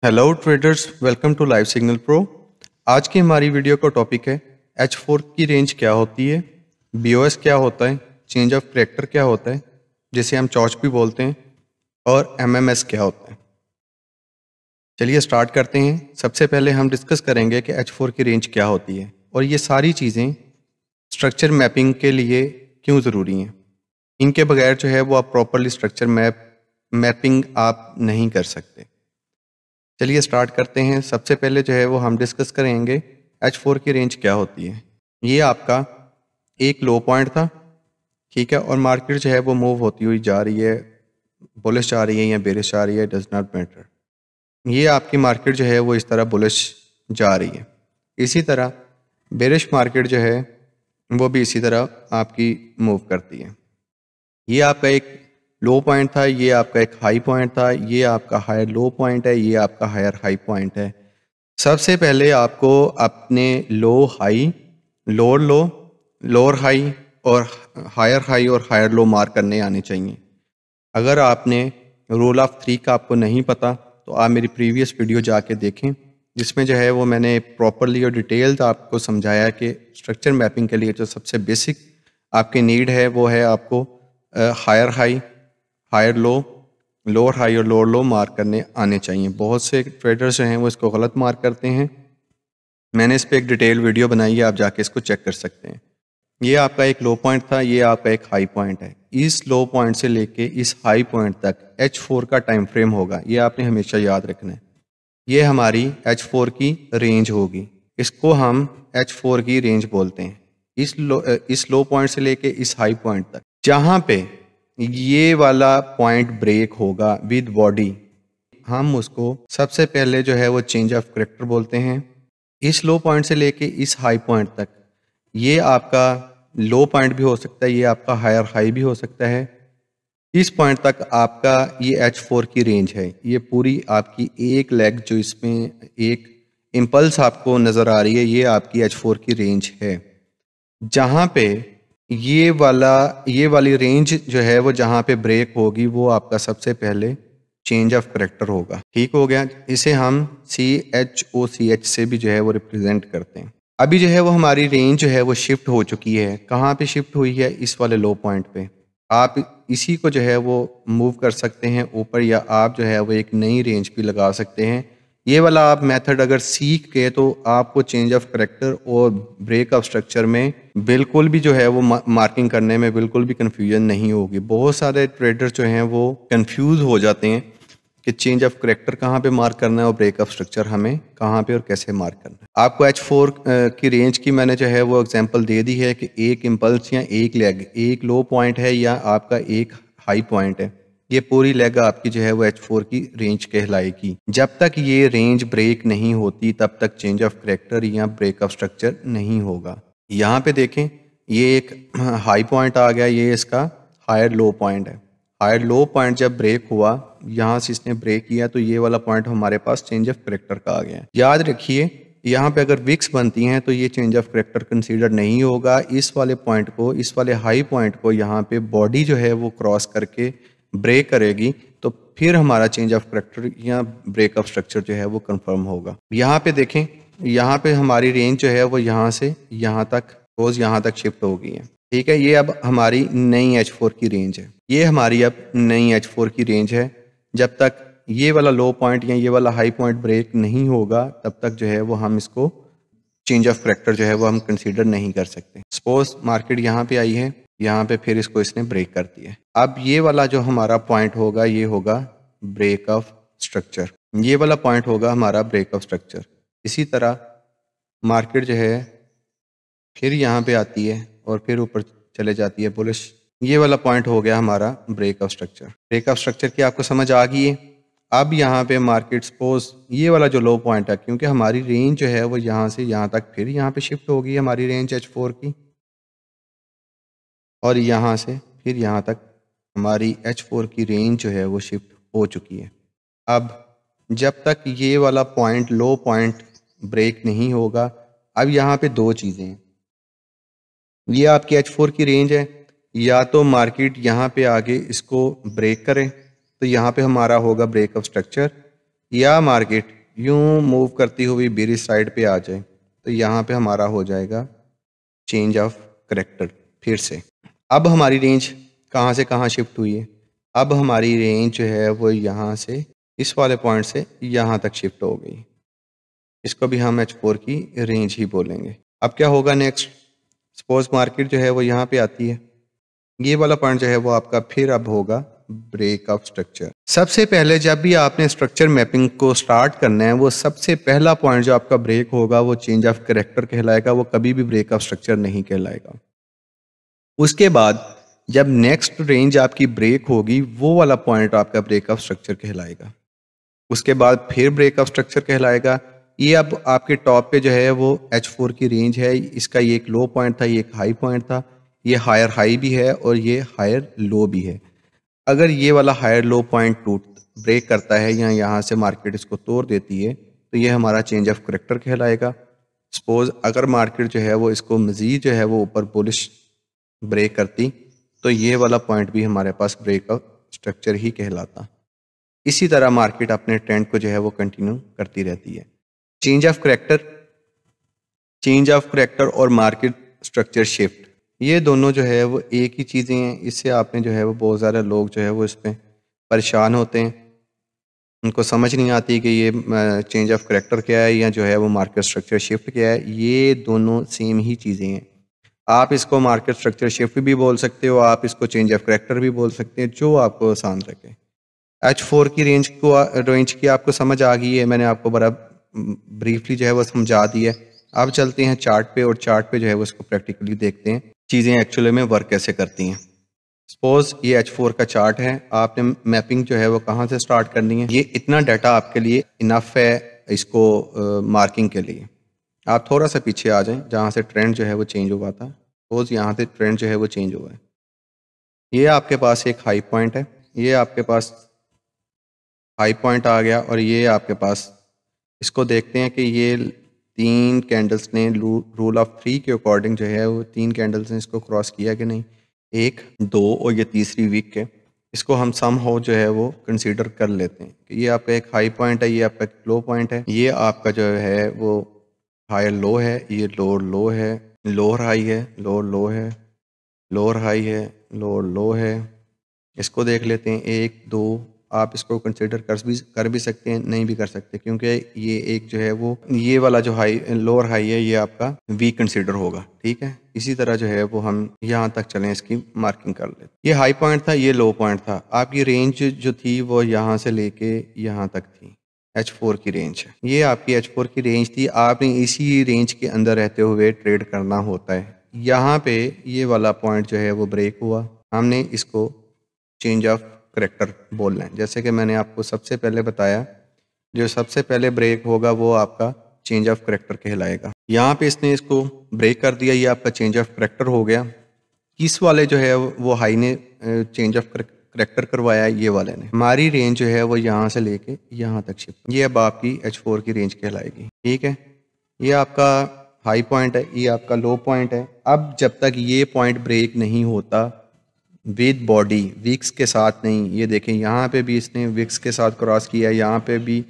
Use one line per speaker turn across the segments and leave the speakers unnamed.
Hello traders, welcome to live signal pro. आज की हमारी वीडियो का टॉपिक है H4 की रेंज क्या होती है, BOS क्या होता है, चेंज ऑफ करैक्टर क्या होता है जिसे हम चॉच भी बोलते हैं, और MMS क्या होता है। चलिए स्टार्ट करते हैं। सबसे पहले हम डिस्कस करेंगे कि H4 की रेंज क्या होती है और ये सारी चीज़ें स्ट्रक्चर मैपिंग के लिए क्यों ज़रूरी हैं। इनके बगैर जो है वो आप प्रॉपरली स्ट्रक्चर मैपिंग आप नहीं कर सकते। चलिए स्टार्ट करते हैं। सबसे पहले जो है वो हम डिस्कस करेंगे H4 की रेंज क्या होती है। ये आपका एक लो पॉइंट था, ठीक है, और मार्केट जो है वो मूव होती हुई जा रही है, बुलिश जा रही है या बेरिश जा रही है, डज नॉट मैटर। ये आपकी मार्केट जो है वो इस तरह बुलिश जा रही है। इसी तरह बेरिश मार्केट जो है वो भी इसी तरह आपकी मूव करती है। ये आपका एक लो पॉइंट था, ये आपका एक हाई पॉइंट था, ये आपका हायर लो पॉइंट है, ये आपका हायर हाई पॉइंट है। सबसे पहले आपको अपने low high, lower low, lower high और हाई और हायर लो मार्क करने आने चाहिए। अगर आपने रूल ऑफ थ्री का आपको नहीं पता तो आप मेरी प्रीवियस वीडियो जाके देखें, जिसमें जो है वो मैंने प्रॉपरली और डिटेल्ड आपको समझाया कि स्ट्रक्चर मैपिंग के लिए जो सबसे बेसिक आपकी नीड है वो है आपको higher high, higher low, lower high और लोअर लो मार्क करने आने चाहिए। बहुत से ट्रेडर्स जो हैं वो इसको गलत मार्क करते हैं। मैंने इस पर एक डिटेल वीडियो बनाई है, आप जाके इसको चेक कर सकते हैं। ये आपका एक लो पॉइंट था, ये आपका एक हाई पॉइंट है। इस लो पॉइंट से लेके इस हाई पॉइंट तक H4 का टाइम फ्रेम होगा, ये आपने हमेशा याद रखना है। ये हमारी H4 की रेंज होगी, इसको हम H4 की रेंज बोलते हैं। इस लो पॉइंट से लेके इस हाई पॉइंट तक जहाँ पे ये वाला पॉइंट ब्रेक होगा विद बॉडी, हम उसको सबसे पहले जो है वो चेंज ऑफ करैक्टर बोलते हैं। इस लो पॉइंट से लेके इस हाई पॉइंट तक ये आपका लो पॉइंट भी हो सकता है, ये आपका हायर हाई भी हो सकता है। इस पॉइंट तक आपका ये H4 की रेंज है। ये पूरी आपकी एक लेग जो इसमें एक इम्पल्स आपको नज़र आ रही है, ये आपकी H4 की रेंज है। जहाँ पे ये वाली रेंज जो है वो जहाँ पे ब्रेक होगी वो आपका सबसे पहले चेंज ऑफ करैक्टर होगा। ठीक हो गया। इसे हम CHOCH से भी जो है वो रिप्रेजेंट करते हैं। अभी जो है वो हमारी रेंज जो है वो शिफ्ट हो चुकी है। कहाँ पे शिफ्ट हुई है? इस वाले लो पॉइंट पे। आप इसी को जो है वो मूव कर सकते हैं ऊपर, या आप जो है वो एक नई रेंज भी लगा सकते हैं। ये वाला आप मेथड अगर सीख के तो आपको चेंज ऑफ करैक्टर और ब्रेक ऑफ स्ट्रक्चर में बिल्कुल भी जो है वो मार्किंग करने में बिल्कुल भी कंफ्यूजन नहीं होगी। बहुत सारे ट्रेडर्स जो हैं वो कंफ्यूज हो जाते हैं कि चेंज ऑफ करैक्टर कहाँ पे मार्क करना है और ब्रेक ऑफ स्ट्रक्चर हमें कहाँ पे और कैसे मार्क करना है। आपको H4 की रेंज की मैंने जो है वो एग्जांपल दे दी है कि एक इम्पल्स या एक लेग, एक लो पॉइंट है या आपका एक हाई पॉइंट है, ये पूरी लेग आपकी जो है वो H4 की रेंज कहलाएगी। जब तक ये रेंज ब्रेक नहीं होती तब तक चेंज ऑफ करैक्टर या ब्रेक ऑफ स्ट्रक्चर नहीं होगा। यहाँ पे देखें, ये एक हाई पॉइंट आ गया, ये इसका हायर लो पॉइंट है। हायर लो पॉइंट जब ब्रेक हुआ, यहाँ से इसने ब्रेक किया तो ये वाला पॉइंट हमारे पास चेंज ऑफ करैक्टर का आ गया। याद रखिए, यहाँ पे अगर विक्स बनती हैं तो ये चेंज ऑफ करैक्टर कंसीडर नहीं होगा। इस वाले पॉइंट को, इस वाले हाई पॉइंट को यहाँ पे बॉडी जो है वो क्रॉस करके ब्रेक करेगी तो फिर हमारा चेंज ऑफ करैक्टर या ब्रेक ऑफ स्ट्रक्चर जो है वो कंफर्म होगा। यहाँ पे देखें, यहाँ पे हमारी रेंज जो है वो यहाँ से यहाँ तक रोज यहाँ तक शिफ्ट हो गई है। ठीक है, ये अब हमारी नई H4 की रेंज है। ये हमारी अब नई H4 की रेंज है। जब तक ये वाला लो पॉइंट या ये वाला हाई पॉइंट ब्रेक नहीं होगा तब तक जो है वो हम इसको चेंज ऑफ करैक्टर जो है वो हम कंसीडर नहीं कर सकते। सपोज मार्केट यहाँ पे आई है, यहाँ पे फिर इसको इसने ब्रेक कर दिया। अब ये वाला जो हमारा पॉइंट होगा ये होगा ब्रेक ऑफ स्ट्रक्चर, ये वाला पॉइंट होगा हमारा ब्रेक ऑफ स्ट्रक्चर। इसी तरह मार्केट जो है फिर यहाँ पे आती है और फिर ऊपर चले जाती है बुलिश, ये वाला पॉइंट हो गया हमारा break of structure. Break of structure की आपको समझ आ गई है। अब यहाँ पे मार्केट सपोज ये वाला जो लो पॉइंट है, क्योंकि हमारी रेंज जो है वो यहाँ से यहाँ तक फिर यहाँ पे शिफ्ट होगी हमारी रेंज H4 की, और यहाँ से फिर यहाँ तक हमारी H4 की रेंज जो है वो शिफ्ट हो चुकी है। अब जब तक ये वाला पॉइंट लो पॉइंट ब्रेक नहीं होगा, अब यहाँ पे दो चीज़ें हैं। ये आपकी H4 की रेंज है, या तो मार्केट यहाँ पे आगे इसको ब्रेक करें तो यहाँ पे हमारा होगा ब्रेक ऑफ स्ट्रक्चर, या मार्केट यूं मूव करती हुई बेरिश साइड पे आ जाए तो यहाँ पे हमारा हो जाएगा चेंज ऑफ करेक्टर फिर से। अब हमारी रेंज कहाँ से कहाँ शिफ्ट हुई है? अब हमारी रेंज जो है वो यहाँ से इस वाले पॉइंट से यहाँ तक शिफ्ट हो गई। इसको भी हम H4 की रेंज ही बोलेंगे। अब क्या होगा नेक्स्ट? सपोज मार्केट जो है वो यहाँ पे आती है, ये वाला पॉइंट जो है वो आपका फिर अब होगा ब्रेक ऑफ स्ट्रक्चर। सबसे पहले जब भी आपने स्ट्रक्चर मैपिंग को स्टार्ट करना है, वो सबसे पहला पॉइंट जो आपका ब्रेक होगा वो चेंज ऑफ कैरेक्टर कहलाएगा, वो कभी भी ब्रेक ऑफ स्ट्रक्चर नहीं कहलाएगा। उसके बाद जब नेक्स्ट रेंज आपकी ब्रेक होगी, वो वाला पॉइंट आपका ब्रेक ऑफ स्ट्रक्चर कहलाएगा। उसके बाद फिर ब्रेक ऑफ स्ट्रक्चर कहलाएगा। ये अब आपके टॉप पे जो है वो H4 की रेंज है। इसका ये एक लो पॉइंट था, ये एक हाई पॉइंट था, ये हायर हाई भी है और ये हायर लो भी है। अगर ये वाला हायर लो पॉइंट टूट ब्रेक करता है या यहाँ से मार्केट इसको तोड़ देती है तो ये हमारा चेंज ऑफ करेक्टर कहलाएगा। सपोज अगर मार्केट जो है वो इसको मज़ीद जो है वो ऊपर बुलिश ब्रेक करती तो ये वाला पॉइंट भी हमारे पास ब्रेक ऑफ स्ट्रक्चर ही कहलाता। इसी तरह मार्केट अपने ट्रेंड को जो है वो कंटिन्यू करती रहती है। चेंज ऑफ करेक्टर और मार्केट स्ट्रक्चर शिफ्ट, ये दोनों जो है वो एक ही चीज़ें हैं। इससे आपने जो है वो बहुत ज़्यादा लोग जो है वो इस पर परेशान होते हैं, उनको समझ नहीं आती कि ये चेंज ऑफ करेक्टर क्या है या जो है वो मार्केट स्ट्रक्चर शिफ्ट क्या है। ये दोनों सेम ही चीज़ें हैं। आप इसको मार्केट स्ट्रक्चर शिफ्ट भी बोल सकते हो, आप इसको चेंज ऑफ करेक्टर भी बोल सकते हैं, जो आपको आसान रखे। H4 की रेंज की आपको समझ आ गई है, मैंने आपको बड़ा ब्रीफली जो है वो समझा दिया है। अब चलते हैं चार्ट पे और चार्ट पे जो है वो इसको प्रैक्टिकली देखते हैं चीज़ें एक्चुअली में वर्क कैसे करती हैं। सपोज ये H4 का चार्ट है, आपने मैपिंग जो है वो कहाँ से स्टार्ट करनी है। ये इतना डाटा आपके लिए इनफ है इसको मार्किंग के लिए। आप थोड़ा सा पीछे आ जाएं जहाँ से ट्रेंड जो है वो चेंज हुआ था। सपोज यहाँ से ट्रेंड जो है वो चेंज हुआ है। ये आपके पास एक हाई पॉइंट है, ये आपके पास हाई पॉइंट आ गया और ये आपके पास, इसको देखते हैं कि ये 3 कैंडल्स ने रूल ऑफ 3 के अकॉर्डिंग जो है वो 3 कैंडल्स ने इसको क्रॉस किया कि नहीं। 1, 2 और ये तीसरी वीक के, इसको हम सम हो जो है वो कंसीडर कर लेते हैं कि ये आपका एक हाई पॉइंट है, ये आपका एक लो पॉइंट है, ये आपका जो है वो हायर लो है, ये लोअर लो है, लोअर हाई है, लोअर लो है, लोअर हाई है, लोअर लो है। इसको देख लेते हैं 1, 2, आप इसको कंसिडर कर भी सकते हैं, नहीं भी कर सकते, क्योंकि ये एक जो है वो ये वाला जो हाई लोअर हाई है ये आपका वीक कंसिडर होगा। ठीक है, इसी तरह जो है वो हम यहाँ तक चलें, इसकी मार्किंग कर लेते। ये हाई पॉइंट था, ये लो पॉइंट था। आपकी रेंज जो थी वो यहाँ से लेके यहाँ तक थी, H4 की रेंज है। ये आपकी H4 की रेंज थी। आपने इसी रेंज के अंदर रहते हुए ट्रेड करना होता है। यहाँ पे ये वाला पॉइंट जो है वो ब्रेक हुआ, हमने इसको चेंज ऑफ करेक्टर बोलना है। जैसे कि मैंने आपको सबसे पहले बताया, जो सबसे पहले ब्रेक होगा वो आपका चेंज ऑफ करेक्टर कहलाएगा। यहाँ पे इसने इसको ब्रेक कर दिया, ये आपका चेंज ऑफ करेक्टर हो गया। इस वाले जो है वो हाई ने चेंज ऑफ करेक्टर करवाया, ये वाले ने। हमारी रेंज जो है वो यहाँ से लेके यहाँ तक शिफ्ट, ये अब आपकी H4 की रेंज कहलाएगी। ठीक है, ये आपका हाई पॉइंट है, ये आपका लो पॉइंट है। अब जब तक ये पॉइंट ब्रेक नहीं होता विद बॉडी, विक्स के साथ नहीं, ये देखें यहाँ पे भी इसने विक्स के साथ क्रॉस किया, यहाँ पे भी,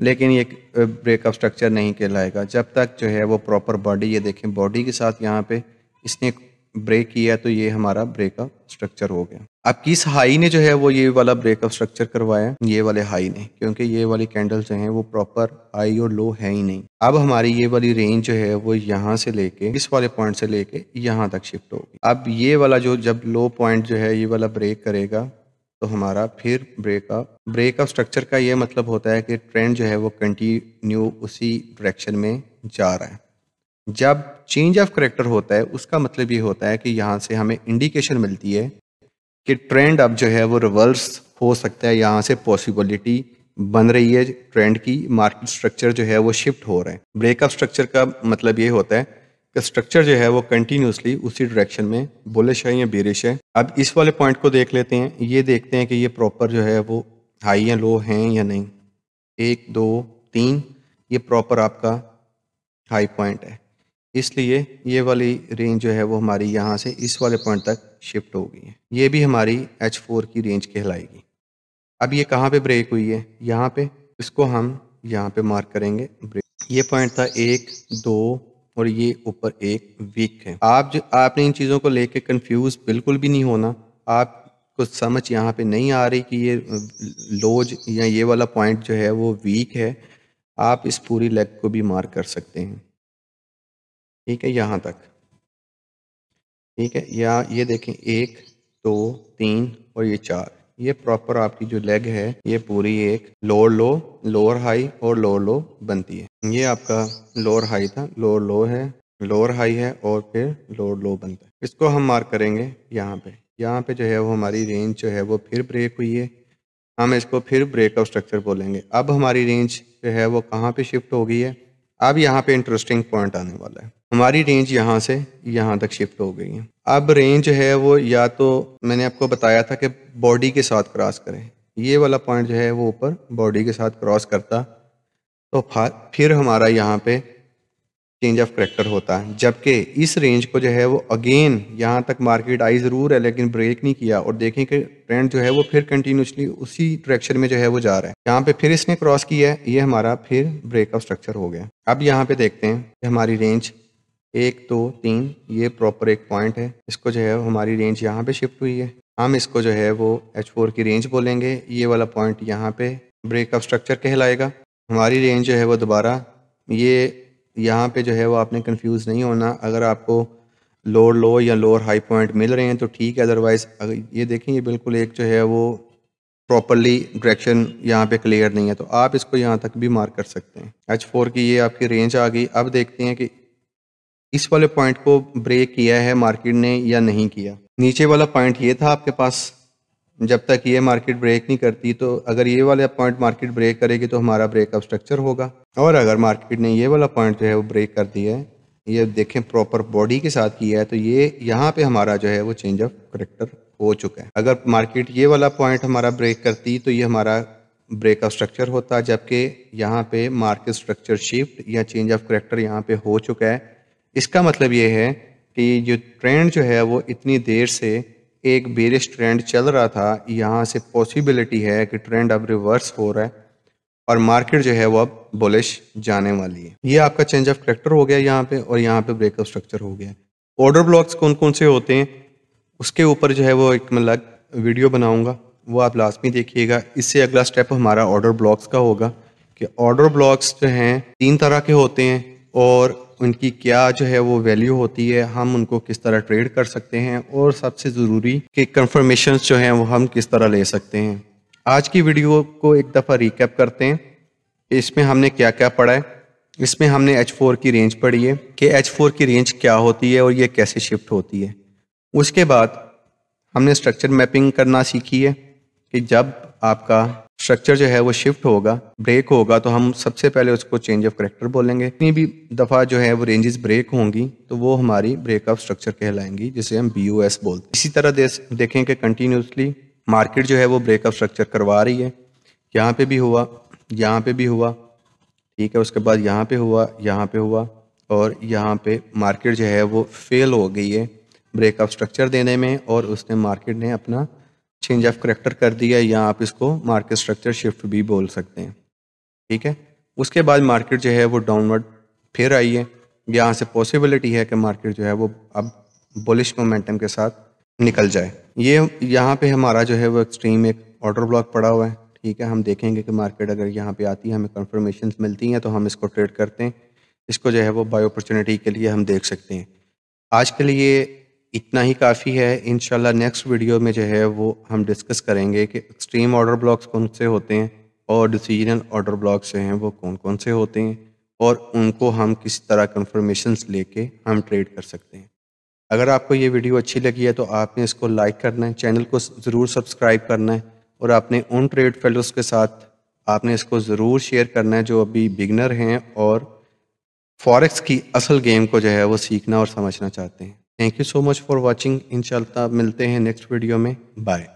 लेकिन ये ब्रेकअप स्ट्रक्चर नहीं कहलाएगा जब तक जो है वो प्रॉपर बॉडी, ये देखें बॉडी के साथ यहाँ पे इसने ब्रेक किया तो ये हमारा ब्रेकअप स्ट्रक्चर हो गया। अब किस हाई ने जो है वो ये वाला ब्रेकअप स्ट्रक्चर करवाया? ये वाले हाई ने, क्योंकि ये वाली कैंडल जो है वो प्रॉपर हाई और लो है ही नहीं। अब हमारी ये वाली रेंज जो है वो यहाँ से लेके इस वाले पॉइंट से लेके यहाँ तक शिफ्ट होगी। अब ये वाला जो जब लो पॉइंट जो है ये वाला ब्रेक करेगा तो हमारा फिर ब्रेकअप स्ट्रक्चर का ये मतलब होता है कि ट्रेंड जो है वो कंटिन्यू उसी डायरेक्शन में जा रहा है। जब चेंज ऑफ करेक्टर होता है उसका मतलब ये होता है कि यहाँ से हमें इंडिकेशन मिलती है कि ट्रेंड अब जो है वो रिवर्स हो सकता है, यहाँ से पॉसिबिलिटी बन रही है ट्रेंड की, मार्केट स्ट्रक्चर जो है वो शिफ्ट हो रहा है। ब्रेकअप स्ट्रक्चर का मतलब ये होता है कि स्ट्रक्चर जो है वो कंटिन्यूसली उसी डायरेक्शन में बुलिश है या बेरिश है। अब इस वाले पॉइंट को देख लेते हैं, ये देखते हैं कि ये प्रॉपर जो है वो हाई या लो हैं या नहीं। 1, 2, 3, ये प्रॉपर आपका हाई पॉइंट है, इसलिए ये वाली रेंज जो है वो हमारी यहाँ से इस वाले पॉइंट तक शिफ्ट हो गई है। ये भी हमारी H4 की रेंज कहलाएगी। अब ये कहाँ पे ब्रेक हुई है? यहाँ पे। इसको हम यहाँ पे मार्क करेंगे ब्रेक। ये पॉइंट था 1, 2 और ये ऊपर एक वीक है। आपने इन चीज़ों को लेके कंफ्यूज बिल्कुल भी नहीं होना। आपको समझ यहाँ पे नहीं आ रही कि ये लोज या ये वाला पॉइंट जो है वो वीक है, आप इस पूरी लेग को भी मार्क कर सकते हैं। ठीक है, यहाँ तक। ठीक है, या ये देखें 1, 2, 3 और ये 4, ये प्रॉपर आपकी जो लेग है ये पूरी एक लोअर लो, लोअर हाई और लोअर लो बनती है। ये आपका लोअर हाई था, लोअर लो है, लोअर हाई है और फिर लोअर लो बनता है। इसको हम मार्क करेंगे यहाँ पे। यहाँ पे जो है वो हमारी रेंज जो है वो फिर ब्रेक हुई है, हम इसको फिर ब्रेकआउट स्ट्रक्चर बोलेंगे। अब हमारी रेंज जो है वो कहाँ पे शिफ्ट हो गई है, अब यहाँ पे इंटरेस्टिंग पॉइंट आने वाला है। हमारी रेंज यहाँ से यहाँ तक शिफ्ट हो गई है। अब रेंज है वो या तो मैंने आपको बताया था कि बॉडी के साथ क्रॉस करें, ये वाला पॉइंट जो है वो ऊपर बॉडी के साथ क्रॉस करता तो फिर हमारा यहाँ पे चेंज ऑफ करेक्टर होता है। जबकि इस रेंज को जो है वो अगेन यहाँ तक मार्केट आई ज़रूर है लेकिन ब्रेक नहीं किया, और देखें कि ट्रेंड जो है वो फिर कंटिन्यूसली उसी डायरेक्शन में जो है वो जा रहा है। यहाँ पे फिर इसने क्रॉस किया है, ये हमारा फिर ब्रेकअप स्ट्रक्चर हो गया। अब यहाँ पे देखते हैं कि हमारी रेंज 1, 2, 3 ये प्रॉपर एक पॉइंट है, इसको जो है हमारी रेंज यहाँ पे शिफ्ट हुई है, हम इसको जो है वो H4 की रेंज बोलेंगे। ये वाला पॉइंट यहाँ पे ब्रेकअप स्ट्रक्चर कहलाएगा। हमारी रेंज जो है वो दोबारा ये यहाँ पे जो है वो आपने कंफ्यूज नहीं होना। अगर आपको लोअर लो या लोअर हाई पॉइंट मिल रहे हैं तो ठीक है, अदरवाइज अगर ये देखें ये बिल्कुल एक जो है वो प्रॉपरली डायरेक्शन यहाँ पे क्लियर नहीं है, तो आप इसको यहाँ तक भी मार्क कर सकते हैं। H4 की ये आपकी रेंज आ गई। अब देखते हैं कि इस वाले पॉइंट को ब्रेक किया है मार्केट ने या नहीं किया। नीचे वाला पॉइंट ये था आपके पास, जब तक ये मार्केट ब्रेक नहीं करती, तो अगर ये वाला पॉइंट मार्केट ब्रेक करेगी तो हमारा ब्रेकअप स्ट्रक्चर होगा। और अगर मार्केट ने ये वाला पॉइंट जो है वो ब्रेक कर दिया है, ये देखें प्रॉपर बॉडी के साथ किया है, तो ये यहाँ पे हमारा जो है वो चेंज ऑफ करेक्टर हो चुका है। अगर मार्केट ये वाला पॉइंट हमारा ब्रेक करती तो ये हमारा ब्रेकअप स्ट्रक्चर होता, जबकि यहाँ पे मार्केट स्ट्रक्चर शिफ्ट या चेंज ऑफ करेक्टर यहाँ पे हो चुका है। इसका मतलब ये है कि जो ट्रेंड जो है वो इतनी देर से एक बेरिश ट्रेंड चल रहा था, यहाँ से पॉसिबिलिटी है कि ट्रेंड अब रिवर्स हो रहा है और मार्केट जो है वो अब बुलिश जाने वाली है। ये आपका चेंज ऑफ करेक्टर हो गया यहाँ पे, और यहाँ पे ब्रेकअप स्ट्रक्चर हो गया। ऑर्डर ब्लॉक्स कौन कौन से होते हैं उसके ऊपर जो है वो एक मैं अलग वीडियो बनाऊंगा, वो आप लाजमी देखिएगा। इससे अगला स्टेप हमारा ऑर्डर ब्लॉक्स का होगा कि ऑर्डर ब्लॉक्स जो हैं 3 तरह के होते हैं और उनकी क्या जो है वो वैल्यू होती है, हम उनको किस तरह ट्रेड कर सकते हैं, और सबसे ज़रूरी कि कंफर्मेशंस जो हैं वो हम किस तरह ले सकते हैं। आज की वीडियो को एक दफ़ा रिकैप करते हैं। इसमें हमने क्या क्या पढ़ा है। इसमें हमने H4 की रेंज पढ़ी है कि H4 की रेंज क्या होती है और ये कैसे शिफ्ट होती है। उसके बाद हमने स्ट्रक्चर मैपिंग करना सीखी है कि जब आपका स्ट्रक्चर जो है वो शिफ्ट होगा, ब्रेक होगा, तो हम सबसे पहले उसको चेंज ऑफ करेक्टर बोलेंगे। इतनी भी दफ़ा जो है वो रेंजेस ब्रेक होंगी तो वो हमारी ब्रेकअप स्ट्रक्चर कहलाएंगी, जिसे हम BOS बोलते हैं। इसी तरह देखें कि कंटिन्यूसली मार्केट जो है वो ब्रेकअप स्ट्रक्चर करवा रही है। यहाँ पे भी हुआ, यहाँ पे भी हुआ, ठीक है, उसके बाद यहाँ पे हुआ, यहाँ पे हुआ, और यहाँ पे मार्केट जो है वो फेल हो गई है ब्रेकअप स्ट्रक्चर देने में, और उसने मार्केट ने अपना चेंज ऑफ करेक्टर कर दिया, या आप इसको मार्केट स्ट्रक्चर शिफ्ट भी बोल सकते हैं। ठीक है, उसके बाद मार्केट जो है वो डाउनवर्ड फिर आई है। यहाँ से पॉसिबिलिटी है कि मार्केट जो है वो अब बुलिश मोमेंटम के साथ निकल जाए। ये यहाँ पे हमारा जो है वो एक्सट्रीम एक ऑर्डर ब्लॉक पड़ा हुआ है। ठीक है, हम देखेंगे कि मार्केट अगर यहाँ पे आती है, हमें कंफर्मेशंस मिलती हैं तो हम इसको ट्रेड करते हैं। इसको जो है वो बाय अपॉर्चुनिटी के लिए हम देख सकते हैं। आज के लिए इतना ही काफ़ी है। इंशाल्लाह नेक्स्ट वीडियो में जो है वो हम डिस्कस करेंगे कि एक्सट्रीम ऑर्डर ब्लॉक्स कौन से होते हैं और डिसीजनल ऑर्डर ब्लॉक्स जो हैं वो कौन कौन से होते हैं, और उनको हम किस तरह कंफर्मेशंस लेके हम ट्रेड कर सकते हैं। अगर आपको ये वीडियो अच्छी लगी है तो आपने इसको लाइक करना है, चैनल को ज़रूर सब्सक्राइब करना है, और अपने उन ट्रेड फेलोज़ के साथ आपने इसको ज़रूर शेयर करना है जो अभी बिगनर हैं और फॉरेक्स की असल गेम को जो है वो सीखना और समझना चाहते हैं। Thank you so much for watching. इंशाल्लाह मिलते हैं नेक्स्ट वीडियो में। बाय।